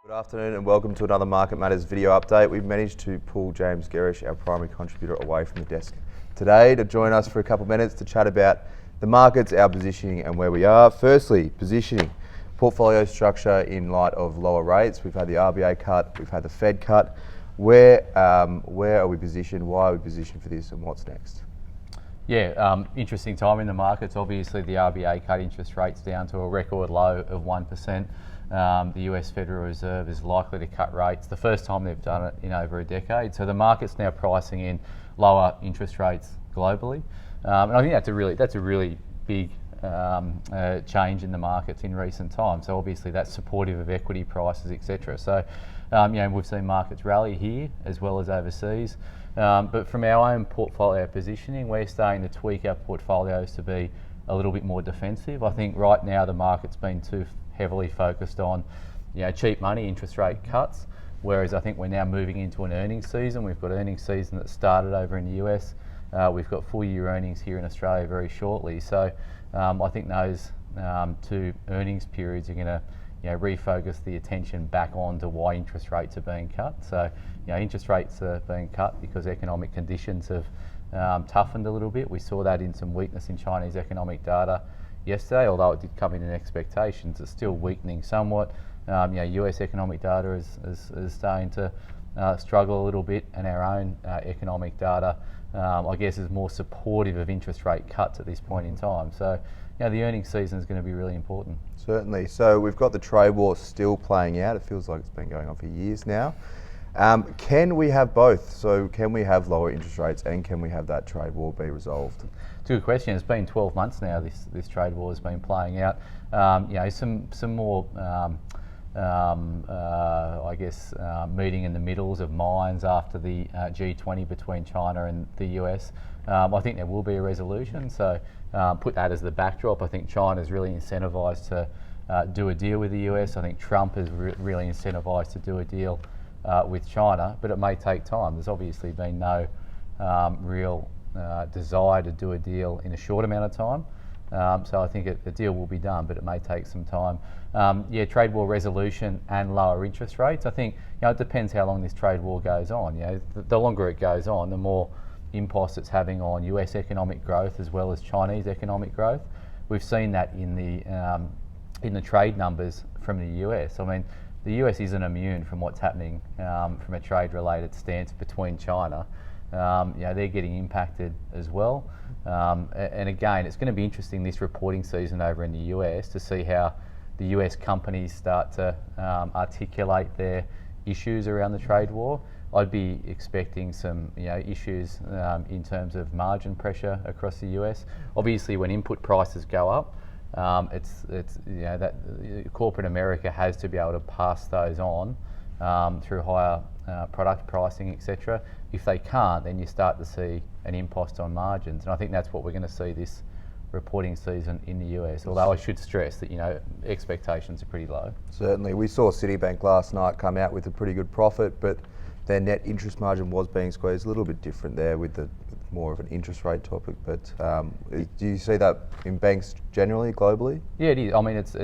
Good afternoon and welcome to another Market Matters video update. We've managed to pull James Gerrish, our primary contributor, away from the desk today to join us for a couple of minutes to chat about the markets, our positioning and where we are. Firstly, positioning. Portfolio structure in light of lower rates. We've had the RBA cut, we've had the Fed cut. Where are we positioned, why are we positioned for this and what's next? Yeah, interesting time in the markets. Obviously the RBA cut interest rates down to a record low of 1%. The US Federal Reserve is likely to cut rates, the first time they've done it in over a decade. So the market's now pricing in lower interest rates globally. And I think that's a really big change in the markets in recent times. So obviously that's supportive of equity prices, etc. So we've seen markets rally here as well as overseas. But from our own portfolio positioning, we're starting to tweak our portfolios to be a little bit more defensive. I think right now the market's been too heavily focused on cheap money, interest rate cuts, whereas I think we're now moving into an earnings season. We've got earnings season that started over in the US. We've got full year earnings here in Australia very shortly. So I think those two earnings periods are going to refocus the attention back on to why interest rates are being cut. So interest rates are being cut because economic conditions have toughened a little bit. We saw that in some weakness in Chinese economic data yesterday, although it did come in expectations. It's still weakening somewhat. US economic data is starting to struggle a little bit, and our own economic data, I guess, is more supportive of interest rate cuts at this point in time. So the earnings season is going to be really important. Certainly. So we've got the trade war still playing out. It feels like it's been going on for years now. Can we have both? So can we have lower interest rates and can we have that trade war be resolved? It's a good question. It's been 12 months now this trade war has been playing out. Some more meeting in the middles of minds after the G20 between China and the US. I think there will be a resolution. So put that as the backdrop. I think China's really incentivised to do a deal with the US. I think Trump is really incentivised to do a deal with China, but it may take time. There's obviously been no real desire to do a deal in a short amount of time. So I think the deal will be done, but it may take some time. Trade war resolution and lower interest rates. I think it depends how long this trade war goes on. The longer it goes on, the more impulse it's having on US economic growth as well as Chinese economic growth. We've seen that in the trade numbers from the US. I mean, the US isn't immune from what's happening from a trade-related stance between China. They're getting impacted as well. And again, it's going to be interesting this reporting season over in the US to see how the US companies start to articulate their issues around the trade war. I'd be expecting some issues in terms of margin pressure across the US. Obviously, when input prices go up, that corporate America has to be able to pass those on through higher product pricing, etc. If they can't, then you start to see an impost on margins, and I think that's what we're going to see this reporting season in the US. Although I should stress that expectations are pretty low. Certainly, we saw Citibank last night come out with a pretty good profit, but their net interest margin was being squeezed. A little bit different there with the more of an interest rate topic, but do you see that in banks generally, globally? Yeah, it is. I mean, it's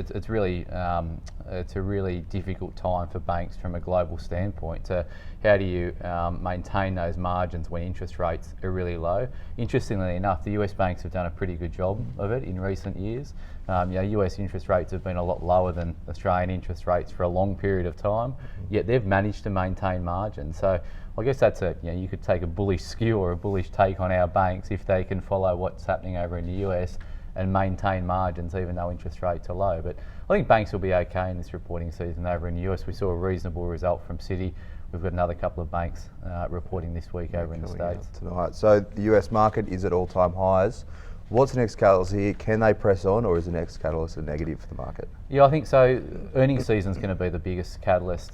a really difficult time for banks from a global standpoint. To how do you maintain those margins when interest rates are really low? Interestingly enough, the US banks have done a pretty good job of it in recent years. US interest rates have been a lot lower than Australian interest rates for a long period of time, yet they've managed to maintain margins. So I guess that's you could take a bullish skew or a bullish take on our banks if they can follow what's happening over in the US and maintain margins even though interest rates are low. But I think banks will be okay in this reporting season over in the US. We saw a reasonable result from Citi. We've got another couple of banks reporting this week over in the States. Tonight. So the US market is at all-time highs. What's the next catalyst here? Can they press on, or is the next catalyst a negative for the market? Yeah, I think so. Earnings season is going to be the biggest catalyst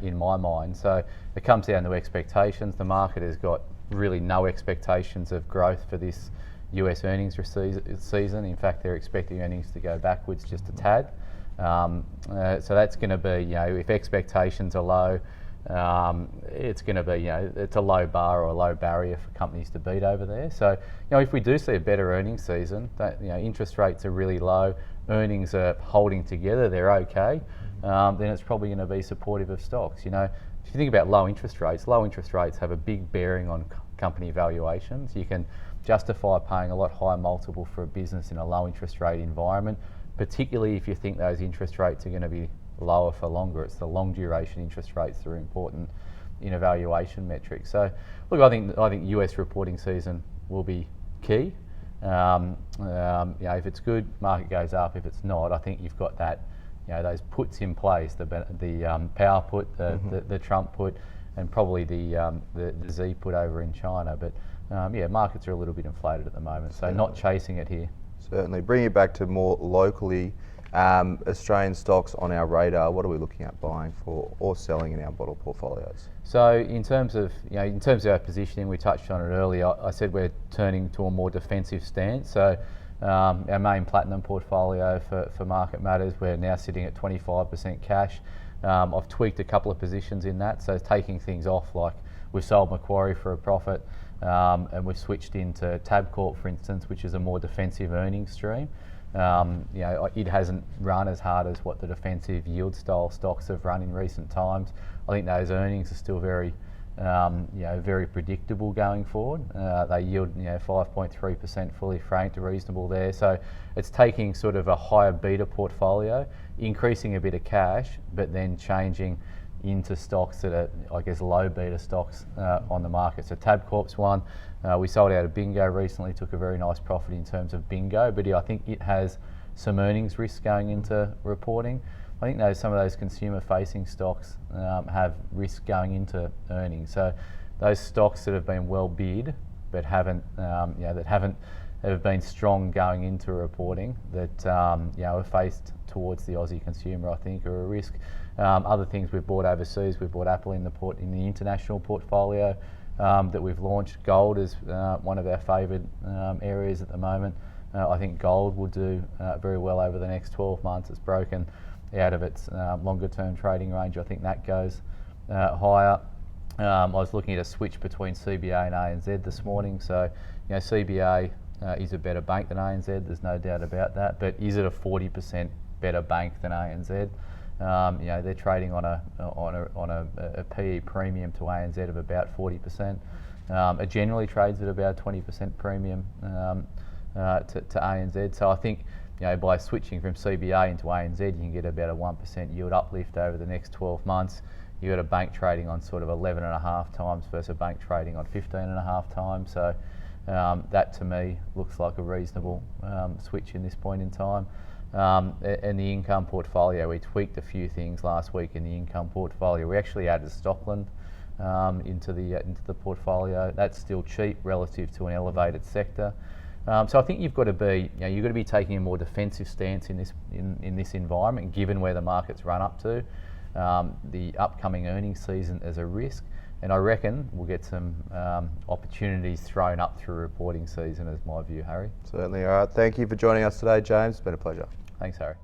in my mind. So it comes down to expectations. The market has got really no expectations of growth for this US earnings season. In fact, they're expecting earnings to go backwards just a tad. So that's going to be, if expectations are low, it's going to be, it's a low bar or a low barrier for companies to beat over there. So, if we do see a better earnings season, that interest rates are really low, earnings are holding together, they're okay, then it's probably going to be supportive of stocks. You know, if you think about low interest rates have a big bearing on company valuations. You can justify paying a lot higher multiple for a business in a low interest rate environment, particularly if you think those interest rates are going to be lower for longer. It's the long duration interest rates that are important in evaluation metrics. So, look, I think US reporting season will be key. If it's good, market goes up. If it's not, I think you've got that, those puts in place, the power put, the Trump put, and probably the Z put over in China. But markets are a little bit inflated at the moment, so not chasing it here. Certainly. Bringing it back to more locally, Australian stocks on our radar, what are we looking at buying for or selling in our bottle portfolios? So in terms of our positioning, we touched on it earlier. I said we're turning to a more defensive stance. So our main platinum portfolio for Market Matters, we're now sitting at 25% cash. I've tweaked a couple of positions in that, so taking things off, like we've sold Macquarie for a profit, and we've switched into Tabcorp, for instance, which is a more defensive earnings stream. It hasn't run as hard as what the defensive yield style stocks have run in recent times. I think those earnings are still very predictable going forward. They yield 5.3% fully franked, reasonable there. So it's taking sort of a higher beta portfolio, increasing a bit of cash, but then changing into stocks that are, I guess, low beta stocks on the market. So Tabcorp's one. We sold out of Bingo recently, took a very nice profit in terms of Bingo, but I think it has some earnings risk going into reporting. I think some of those consumer-facing stocks have risk going into earnings. So those stocks that have been well bid but haven't been strong going into reporting, that are faced towards the Aussie consumer, I think, are a risk. Other things we've bought overseas, we've bought Apple in the international portfolio that we've launched. Gold is one of our favoured areas at the moment. I think gold will do very well over the next 12 months. It's broken out of its longer term trading range. I think that goes higher. I was looking at a switch between CBA and ANZ this morning. So, CBA is a better bank than ANZ, there's no doubt about that. But is it a 40% better bank than ANZ? They're trading on a PE premium to ANZ of about 40%. It generally trades at about 20% premium to ANZ. So I think, by switching from CBA into ANZ, you can get about a 1% yield uplift over the next 12 months. You've got a bank trading on sort of 11.5 times versus a bank trading on 15.5 times. So that to me looks like a reasonable switch in this point in time. And the income portfolio, we tweaked a few things last week in the income portfolio. We actually added Stockland into the portfolio. That's still cheap relative to an elevated sector. So I think you've got to be taking a more defensive stance in this environment, given where the market's run up to. The upcoming earnings season as a risk, and I reckon we'll get some opportunities thrown up through reporting season, is my view, Harry. Certainly. All right. Thank you for joining us today, James. It's been a pleasure. Thanks, Harry.